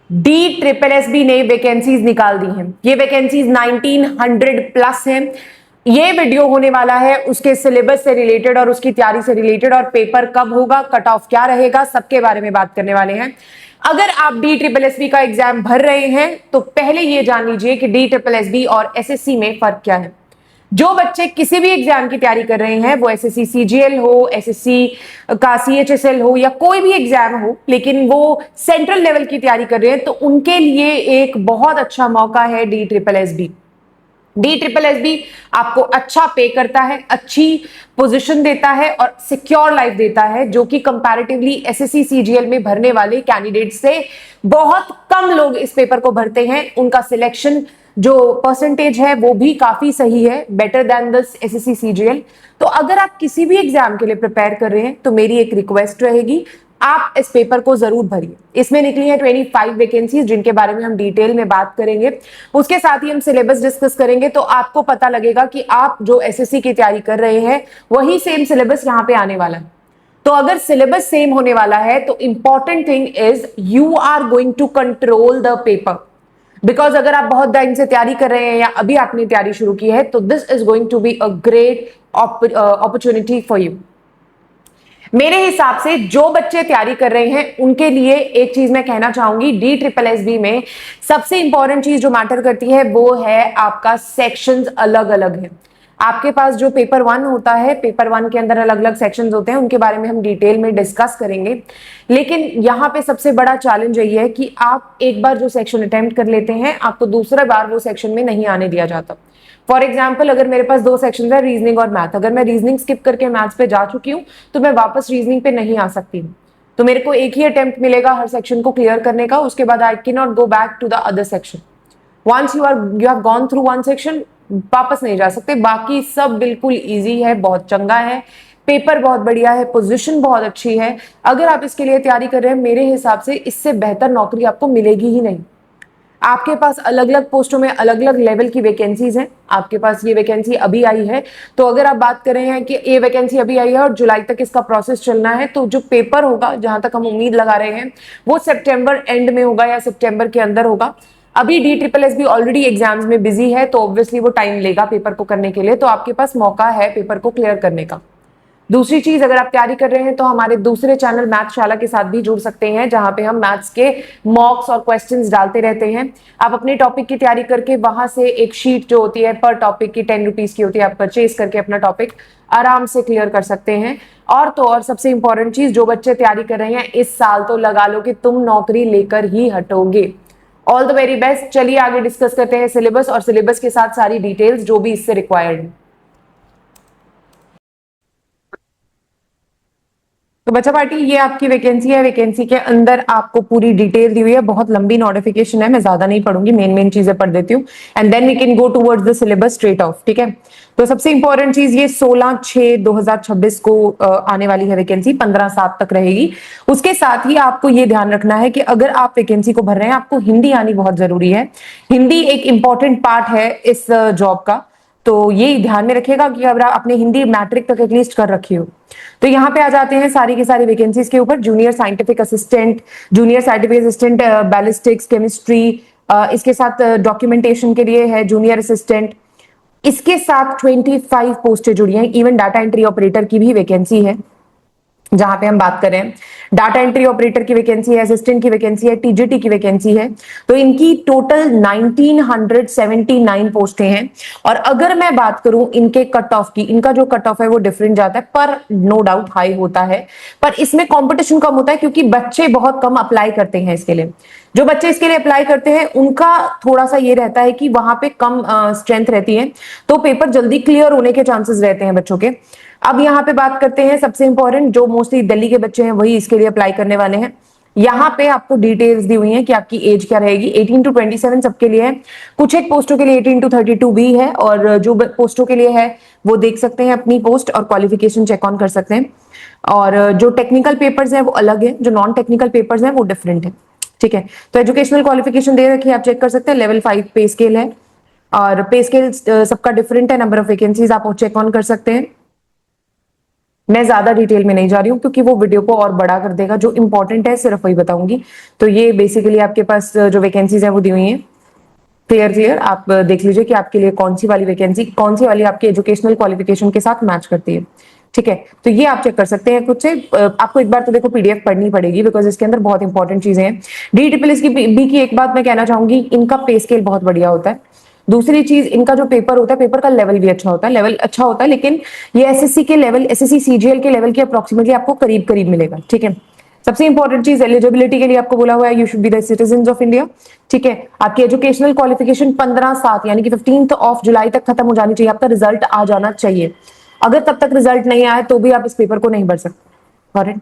DSSB ने vacancies निकाल दी हैं। ये वैकेंसीज 1900 प्लस हैं। ये वीडियो होने वाला है उसके सिलेबस से रिलेटेड और उसकी तैयारी से रिलेटेड, और पेपर कब होगा, कट ऑफ क्या रहेगा, सबके बारे में बात करने वाले हैं। अगर आप DSSB का एग्जाम भर रहे हैं तो पहले ये जान लीजिए कि DSSB और SSC में फर्क क्या है। जो बच्चे किसी भी एग्जाम की तैयारी कर रहे हैं, वो SSC CGL हो, SSC का CHSL हो या कोई भी एग्जाम हो, लेकिन वो सेंट्रल लेवल की तैयारी कर रहे हैं, तो उनके लिए एक बहुत अच्छा मौका है DSSB। DSSB आपको अच्छा पे करता है, अच्छी पोजीशन देता है और सिक्योर लाइफ देता है, जो कि कंपैरेटिवली SSC CGL में भरने वाले कैंडिडेट से बहुत कम लोग इस पेपर को भरते हैं। उनका सिलेक्शन जो परसेंटेज है वो भी काफी सही है, better than the SSC CGL। तो अगर आप किसी भी एग्जाम के लिए प्रिपेयर कर रहे हैं तो मेरी एक रिक्वेस्ट रहेगी, आप इस पेपर को जरूर भरिए। इसमें निकली है 25 वैकेंसीज, जिनके बारे में हम डिटेल में बात करेंगे। उसके साथ ही हम सिलेबस डिस्कस करेंगे, तो आपको पता लगेगा कि आप जो SSC की तैयारी कर रहे हैं वही सेम सिलेबस यहाँ पे आने वाला है। तो अगर सिलेबस सेम होने वाला है तो important thing is you are going to control the paper. Because अगर आप बहुत टाइम से तैयारी कर रहे हैं या अभी आपने तैयारी शुरू की है, तो this is going to be a great opportunity for you. मेरे हिसाब से जो बच्चे तैयारी कर रहे हैं उनके लिए एक चीज मैं कहना चाहूंगी, DSSB में सबसे इंपॉर्टेंट चीज जो मैटर करती है वो है आपका सेक्शंस अलग अलग है। आपके पास जो पेपर 1 होता है, पेपर 1 के अंदर अलग अलग सेक्शंस होते हैं, उनके बारे में हम डिटेल में डिस्कस करेंगे। लेकिन यहाँ पे सबसे बड़ा चैलेंज यही है कि आप एक बार जो सेक्शन अटेम्प्ट कर लेते हैं, आपको दूसरा बार वो सेक्शन में नहीं आने दिया जाता। फॉर एग्जाम्पल, अगर मेरे पास 2 सेक्शन है, रीजनिंग और मैथ, अगर मैं रीजनिंग स्किप करके मैथ्स पे जा चुकी हूँ तो मैं वापस रीजनिंग पे नहीं आ सकती। तो मेरे को एक ही अटेम्प्ट मिलेगा हर सेक्शन को क्लियर करने का, उसके बाद I can not go back to the other section. Once you have gone through one section, वापस नहीं जा सकते। बाकी सब बिल्कुल इजी है, बहुत चंगा है, पेपर बहुत बढ़िया है, पोजीशन बहुत अच्छी है। अगर आप इसके लिए तैयारी कर रहे हैं, मेरे हिसाब से इससे बेहतर नौकरी आपको मिलेगी ही नहीं। आपके पास अलग अलग पोस्टों में अलग अलग लेवल की वैकेंसीज हैं। आपके पास ये वैकेंसी अभी आई है, तो अगर आप बात कर रहे हैं कि ये वैकेंसी अभी आई है और जुलाई तक इसका प्रोसेस चलना है, तो जो पेपर होगा, जहां तक हम उम्मीद लगा रहे हैं, वो सितंबर एंड में होगा या सितंबर के अंदर होगा। अभी DSSB ऑलरेडी एग्जाम्स में बिजी है, तो ऑब्वियसली वो टाइम लेगा पेपर को करने के लिए, तो आपके पास मौका है पेपर को क्लियर करने का। दूसरी चीज, अगर आप तैयारी कर रहे हैं तो हमारे दूसरे चैनल मैथशाला के साथ भी जुड़ सकते हैं, जहां पे हम मैथ्स के मॉक्स और क्वेश्चंस डालते रहते हैं। आप अपने टॉपिक की तैयारी करके वहां से एक शीट जो होती है पर टॉपिक की 10 रुपीज की होती है, आप परचेज करके अपना टॉपिक आराम से क्लियर कर सकते हैं। और तो और सबसे इंपॉर्टेंट चीज, जो बच्चे तैयारी कर रहे हैं, इस साल तो लगा लो कि तुम नौकरी लेकर ही हटोगे। All the very best. चलिए आगे डिस्कस करते हैं सिलेबस, और सिलेबस के साथ सारी डिटेल्स जो भी इससे रिक्वायर्ड है। तो बच्चा पार्टी, ये आपकी वैकेंसी है। वैकेंसी के अंदर आपको पूरी डिटेल दी हुई है, बहुत लंबी नोटिफिकेशन है, मैं ज्यादा नहीं पढ़ूंगी, मेन चीजें पढ़ देती हूँ, and then we can go towards the syllabus straight off. ठीक है, तो सबसे इंपॉर्टेंट चीज, ये 16/6/2026 को आने वाली है वैकेंसी, 15/7 तक रहेगी। उसके साथ ही आपको ये ध्यान रखना है कि अगर आप वैकेंसी को भर रहे हैं, आपको हिंदी आनी बहुत जरूरी है। हिंदी एक इंपॉर्टेंट पार्ट है इस जॉब का, तो ये ध्यान में रखिएगा कि अगर आपने हिंदी मैट्रिक तक एटलीस्ट कर रखी हो। तो यहाँ पे आ जाते हैं सारी की सारी वैकेंसीज के ऊपर। Junior scientific assistant, junior scientific assistant ballistics, chemistry, इसके साथ डॉक्यूमेंटेशन के लिए है जूनियर असिस्टेंट। इसके साथ 25 पोस्टें जुड़ी हैं। इवन डाटा एंट्री ऑपरेटर की भी वैकेंसी है, जहां पे हम बात करें, डाटा एंट्री ऑपरेटर की वैकेंसी है, असिस्टेंट की वैकेंसी है, TGT की वैकेंसी है। तो इनकी टोटल 1979 पोस्टें हैं। और अगर मैं बात करूं इनके कट ऑफ की, इनका जो कट ऑफ है वो डिफरेंट जाता है, पर नो डाउट हाई होता है। पर इसमें कंपटीशन कम होता है, क्योंकि बच्चे बहुत कम अप्लाई करते हैं इसके लिए। जो बच्चे इसके लिए अप्लाई करते हैं उनका थोड़ा सा ये रहता है कि वहां पे कम स्ट्रेंथ रहती है, तो पेपर जल्दी क्लियर होने के चांसेस रहते हैं बच्चों के। अब यहाँ पे बात करते हैं सबसे इंपॉर्टेंट, जो मोस्टली दिल्ली के बच्चे हैं वही इसके लिए अप्लाई करने वाले हैं। यहाँ पे आपको डिटेल्स दी हुई हैं कि आपकी एज क्या रहेगी। 18 to 27 सबके लिए है, कुछ एक पोस्टों के लिए 18 to 32 भी है, और जो पोस्टों के लिए है वो देख सकते हैं अपनी पोस्ट और क्वालिफिकेशन चेक ऑन कर सकते हैं। और जो टेक्निकल पेपर्स हैं वो अलग है, जो नॉन टेक्निकल पेपर्स हैं वो डिफरेंट है। ठीक है, तो एजुकेशनल क्वालिफिकेशन दे रखी है, आप चेक कर सकते हैं। लेवल 5 पे स्केल है, और पे स्केल सबका डिफरेंट है। नंबर ऑफ वैकेंसीज आप चेक ऑन कर सकते हैं। मैं ज्यादा डिटेल में नहीं जा रही हूँ क्योंकि वो वीडियो को और बड़ा कर देगा। जो इंपॉर्टेंट है सिर्फ वही बताऊंगी। तो ये बेसिकली आपके पास जो वैकेंसीज है वो दी हुई है, क्लियर आप देख लीजिए कि आपके लिए कौन सी वाली वैकेंसी, कौन सी वाली आपके एजुकेशनल क्वालिफिकेशन के साथ मैच करती है। ठीक है, तो ये आप चेक कर सकते हैं खुद से। आपको एक बार तो देखो पीडीएफ पढ़नी पड़ेगी बिकॉज इसके अंदर बहुत इंपॉर्टेंट चीजें हैं। DSSS की बी की एक बात मैं कहना चाहूंगी, इनका पे स्केल बहुत बढ़िया होता है। दूसरी चीज, इनका जो पेपर होता है, पेपर का लेवल भी अच्छा होता है, लेवल अच्छा होता है, लेकिन ये एसएससी के लेवल, एसएससी सीजीएल के लेवल के अप्रोक्सीमेटली आपको करीब करीब मिलेगा। ठीक है, सबसे इंपॉर्टेंट चीज एलिजिबिलिटी के लिए आपको बोला हुआ है you should be the citizen of India. ठीक है, आपकी एजुकेशनल क्वालिफिकेशन 15/7 यानी कि 15 जुलाई तक खत्म हो जानी चाहिए, आपका रिजल्ट आ जाना चाहिए। अगर तब तक रिजल्ट नहीं आया तो भी आप इस पेपर को नहीं भर सकते। करेक्ट,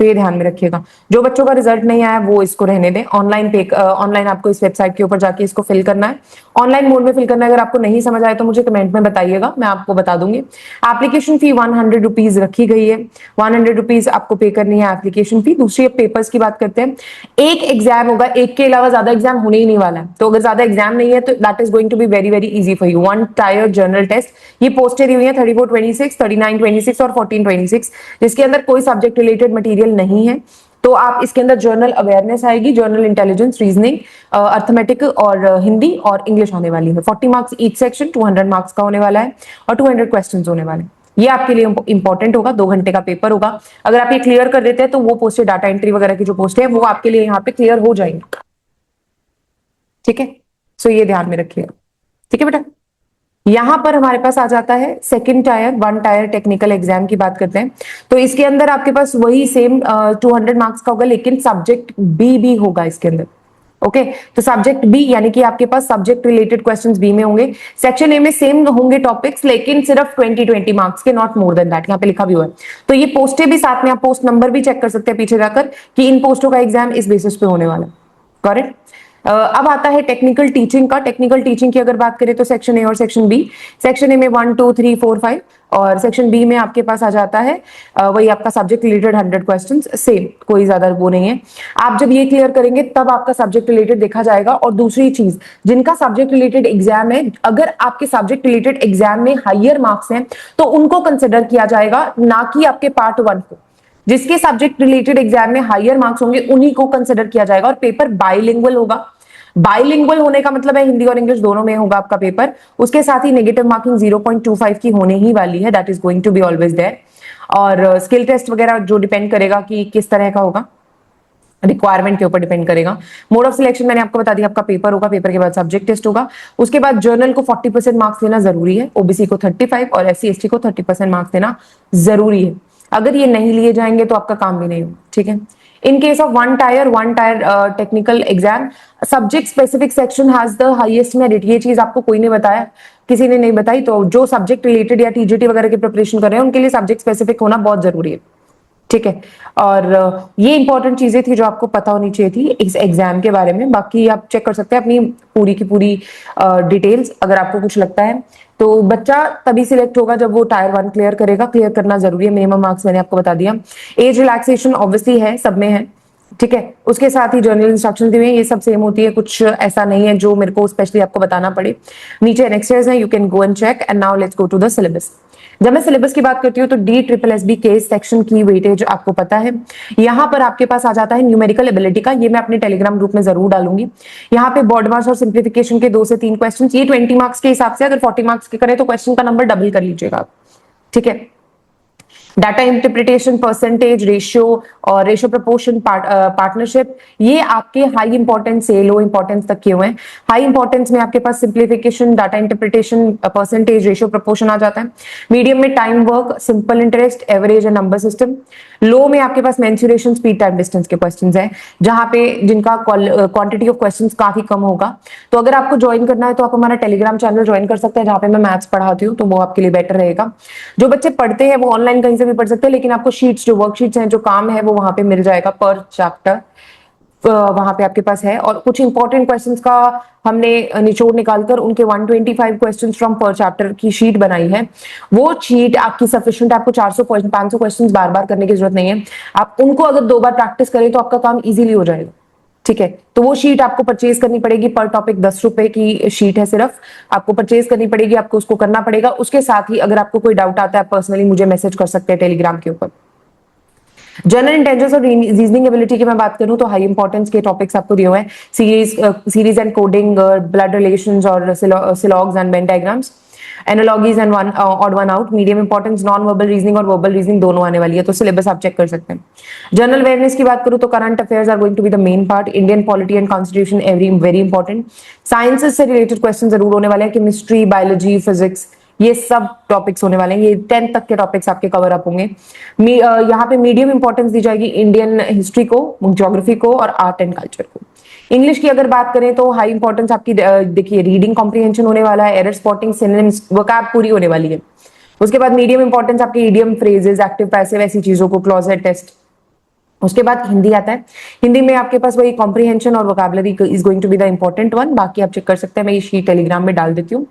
तो ये ध्यान में रखिएगा। जो बच्चों का रिजल्ट नहीं आया वो इसको रहने दें। ऑनलाइन आपको इस वेबसाइट के ऊपर जाके इसको फिल करना है, ऑनलाइन मोड में फिल करना है। अगर आपको नहीं समझ आए तो मुझे कमेंट में बताइएगा, मैं आपको बता दूंगी। एप्लीकेशन फी 100 रुपीज रखी गई है, 100 रुपीज आपको पे करनी है एप्लीकेशन फी। दूसरी पेपर्स की बात करते हैं, एक एग्जाम होगा, एक के अलावा ज्यादा एग्जाम होने ही नहीं वाला है। तो अगर ज्यादा एग्जाम नहीं है तो that is going to be very very easy for you. 1 tier general test, ये पोस्टें दी हुई है 3426, 3926 और 1426, जिसके अंदर कोई सब्जेक्ट रिलेटेड मटेरियल नहीं है। तो आप इसके अंदर जर्नल अवेयरनेस आएगी, जर्नल इंटेलिजेंस, रीजनिंग, अर्थमेटिक और हिंदी और इंग्लिश आने वाली है। 40 मार्क्स ईच सेक्शन, 200 मार्क्स का होने वाला है और 200 क्वेश्चंस होने वाले हैं। ये आपके लिए इंपॉर्टेंट होगा, 2 घंटे का पेपर होगा। अगर आप ये क्लियर कर देते हैं तो वो पोस्टें, डाटा एंट्री वगैरह की जो पोस्टें हैं वो आपके लिए यहाँ पे क्लियर हो जाएंगी। ठीक है, सो ये ध्यान में रखिएगा। ठीक है बेटा, यहां पर हमारे पास आ जाता है second tier, 1 tyre technical exam की बात करते हैं। तो इसके अंदर आपके पास वही सेम 200 मार्क्स का होगा, लेकिन सब्जेक्ट बी भी होगा इसके अंदर। ओके, तो सब्जेक्ट बी यानी कि आपके पास सब्जेक्ट रिलेटेड क्वेश्चंस बी में होंगे। सेक्शन ए में सेम होंगे टॉपिक्स, लेकिन सिर्फ 20 मार्क्स के, नॉट मोर देन दैट, यहाँ पे लिखा भी हुआ है। तो ये पोस्टें भी साथ में, आप पोस्ट नंबर भी चेक कर सकते हैं पीछे जाकर कि इन पोस्टों का एग्जाम इस बेसिस पे होने वाला है। करेक्ट। अब आता है टेक्निकल टीचिंग का। टेक्निकल टीचिंग की अगर बात करें तो सेक्शन ए और सेक्शन बी। सेक्शन ए में 1 2 3 4 5 और सेक्शन बी में आपके पास आ जाता है वही आपका सब्जेक्ट रिलेटेड 100 क्वेश्चंस, सेम, कोई ज्यादा वो नहीं है। आप जब ये क्लियर करेंगे तब आपका सब्जेक्ट रिलेटेड देखा जाएगा। और दूसरी चीज, जिनका सब्जेक्ट रिलेटेड एग्जाम है, अगर आपके सब्जेक्ट रिलेटेड एग्जाम में हायर मार्क्स हैं तो उनको कंसिडर किया जाएगा, ना कि आपके पार्ट 1 को। जिसके सब्जेक्ट रिलेटेड एग्जाम में हायर मार्क्स होंगे उन्हीं को कंसिडर किया जाएगा। और पेपर बाइलिंगुअल होगा। बाइलिंगुअल होने का मतलब है हिंदी और इंग्लिश दोनों में होगा आपका पेपर। उसके साथ ही नेगेटिव मार्किंग 0.25 की होने ही वाली है, that is going to be always there. और स्किल टेस्ट वगैरह जो डिपेंड करेगा कि किस तरह का होगा, रिक्वायरमेंट के ऊपर डिपेंड करेगा। मोड ऑफ सिलेक्शन मैंने आपको बता दिया, आपका पेपर होगा, पेपर के बाद सब्जेक्ट टेस्ट होगा। उसके बाद जर्नल को 40% मार्क्स देना जरूरी है, ओबीसी को 35 और SC ST को 30% मार्क्स देना जरूरी है। अगर ये नहीं लिए जाएंगे तो आपका काम भी नहीं होगा। ठीक है, in case of 1 tyre technical exam, subject specific section has the highest merit. ये चीज आपको कोई ने बताया, किसी ने नहीं बताई। तो जो सब्जेक्ट रिलेटेड या टीजीटी वगैरह की प्रिपरेशन कर रहे हैं उनके लिए सब्जेक्ट स्पेसिफिक होना बहुत जरूरी है। ठीक है, और ये इंपॉर्टेंट चीजें थी जो आपको पता होनी चाहिए थी इस एग्जाम के बारे में। बाकी आप चेक कर सकते हैं अपनी पूरी की पूरी डिटेल्स अगर आपको कुछ लगता है। तो बच्चा तभी सिलेक्ट होगा जब वो टायर 1 क्लियर करेगा। क्लियर करना जरूरी है, मिनिमम मार्क्स मैंने आपको बता दिया। एज रिलैक्सेशन ऑब्वियसली है, सब में है। ठीक है, उसके साथ ही जर्नल इंस्ट्रक्शन दिए हैं, ये सब सेम होती है, कुछ ऐसा नहीं है जो मेरे को स्पेशली आपको बताना पड़े। नीचे एनेक्सर्स है, you can go and check. And now let's go to the syllabus. जब मैं सिलेबस की बात करती हूँ तो DSSSB के सेक्शन की वेटेज आपको पता है। यहाँ पर आपके पास आ जाता है न्यूमेरिकल एबिलिटी का, ये मैं अपने टेलीग्राम ग्रुप में जरूर डालूंगी। यहाँ पे बॉर्ड मार्क्स और सिंप्लीफिकेशन के 2 से 3 क्वेश्चन, ये 20 मार्क्स के हिसाब से, अगर 40 मार्क्स के करें तो क्वेश्चन का नंबर डबल कर लीजिएगा। ठीक है, डाटा इंटरप्रिटेशन, परसेंटेज, रेशियो और रेशियो प्रपोर्शन, पार्टनरशिप, ये आपके हाई इंपॉर्टेंस से लो इंपॉर्टेंस तक किए हुए हैं। हाई इंपॉर्टेंस में आपके पास simplification, data interpretation, percentage, ratio proportion आ जाता है। मीडियम में time work, simple interest, average and number system. Low में आपके पास मेंसुरेशन, स्पीड, टाइम, डिस्टेंस के क्वेश्चंस हैं, जहां पे जिनका क्वांटिटी ऑफ क्वेश्चंस काफी कम होगा। तो अगर आपको ज्वाइन करना है तो आप हमारा टेलीग्राम चैनल ज्वाइन कर सकते हैं, जहां पे मैं मैथ्स पढ़ाती हूँ, तो वो आपके लिए बेटर रहेगा। जो बच्चे पढ़ते हैं वो ऑनलाइन कहीं से भी पढ़ सकते हैं, लेकिन आपको शीट्स, जो वर्कशीट्स हैं, जो काम है, वो वहां पे मिल जाएगा पर चैप्टर, वहां पे आपके पास है। और कुछ इंपॉर्टेंट क्वेश्चंस का हमने निचोड़ निकालकर उनके 125 क्वेश्चंस फ्रॉम पर चैप्टर की शीट बनाई है। वो शीट आपकी सफिशिएंट, आपको 400 500 क्वेश्चंस बार बार करने की जरूरत नहीं है। आप उनको अगर 2 बार प्रैक्टिस करें तो आपका काम इजीली हो जाएगा। ठीक है, तो वो शीट आपको परचेज करनी पड़ेगी। पर टॉपिक 10 रुपए की शीट है, सिर्फ आपको परचेज करनी पड़ेगी, आपको उसको करना पड़ेगा। उसके साथ ही अगर आपको कोई डाउट आता है, पर्सनली मुझे मैसेज कर सकते हैं टेलीग्राम के ऊपर। जनरल इंटेलिजेंस और रीजनिंग एबिलिटी की मैं बात करूं तो हाई इंपॉर्टेंस के टॉपिक्स आपको दिए हुए हैं, series and coding, blood relations और syllogisms and Venn diagrams, analogies and one odd one out. Medium importance non verbal reasoning और वर्बल रीजनिंग दोनों आने वाली है, तो सिलेबस आप चेक कर सकते हैं। जनरल अवेयरनेस की बात करूं तो current affairs are going to be the main part, Indian polity and constitution every very important. Sciences से रिलेटेड क्वेश्चन जरूर होने वाले हैं, केमिस्ट्री, बायोलॉजी, फिजिक्स, ये सब टॉपिक्स होने वाले हैं। ये 10th तक के टॉपिक्स आपके कवर अप होंगे। यहाँ पे मीडियम इंपॉर्टेंस दी जाएगी इंडियन हिस्ट्री को, ज्योग्राफी को और आर्ट एंड कल्चर को। इंग्लिश की अगर बात करें तो हाई इंपॉर्टेंस आपकी देखिए रीडिंग कॉम्प्रिहेंशन होने वाला है, एरर स्पॉटिंग, सिनोनिम्स, वोकैब पूरी होने वाली है। उसके बाद मीडियम इंपॉर्टेंस आपकी इडियम, फ्रेजेस, एक्टिव पैसिव, ऐसी चीजों को, क्लॉजेट टेस्ट। उसके बाद हिंदी आता है। हिंदी में आपके पास वही कॉम्प्रिहेंशन और vocabulary is going to be the important one. बाकी आप चेक कर सकते हैं, मैं ये शीट टेलीग्राम में डाल देती हूँ।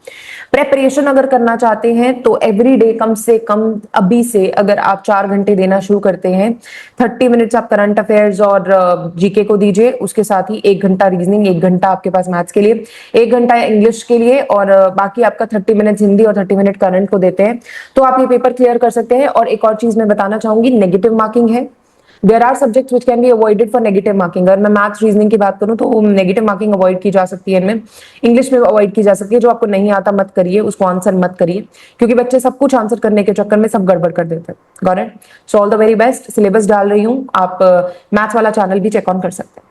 प्रेपरेशन अगर करना चाहते हैं तो एवरी डे कम से कम अभी से अगर आप 4 घंटे देना शुरू करते हैं, 30 मिनट्स आप करंट अफेयर्स और जीके को दीजिए, उसके साथ ही 1 घंटा रीजनिंग, 1 घंटा आपके पास मैथ्स के लिए, 1 घंटा इंग्लिश के लिए और बाकी आपका 30 मिनट्स हिंदी और 30 मिनट करंट को देते हैं, तो आप ये पेपर क्लियर कर सकते हैं। और एक और चीज मैं बताना चाहूंगी, नेगेटिव मार्किंग है। There are subjects which can be avoided for negative marking. अगर मैं मैथ्स रीजनिंग की बात करूं तो नेगेटिव मार्किंग अवॉइड की जा सकती है, इनमें इंग्लिश में अवॉइड की जा सकती है। जो आपको नहीं आता मत करिए, उसको आंसर मत करिए, क्योंकि बच्चे सब कुछ आंसर करने के चक्कर में सब गड़बड़ कर देते हैं। Got it? So all the very best. Syllabus डाल रही हूँ, आप मैथ्स वाला चैनल भी चेक ऑन कर सकते हैं।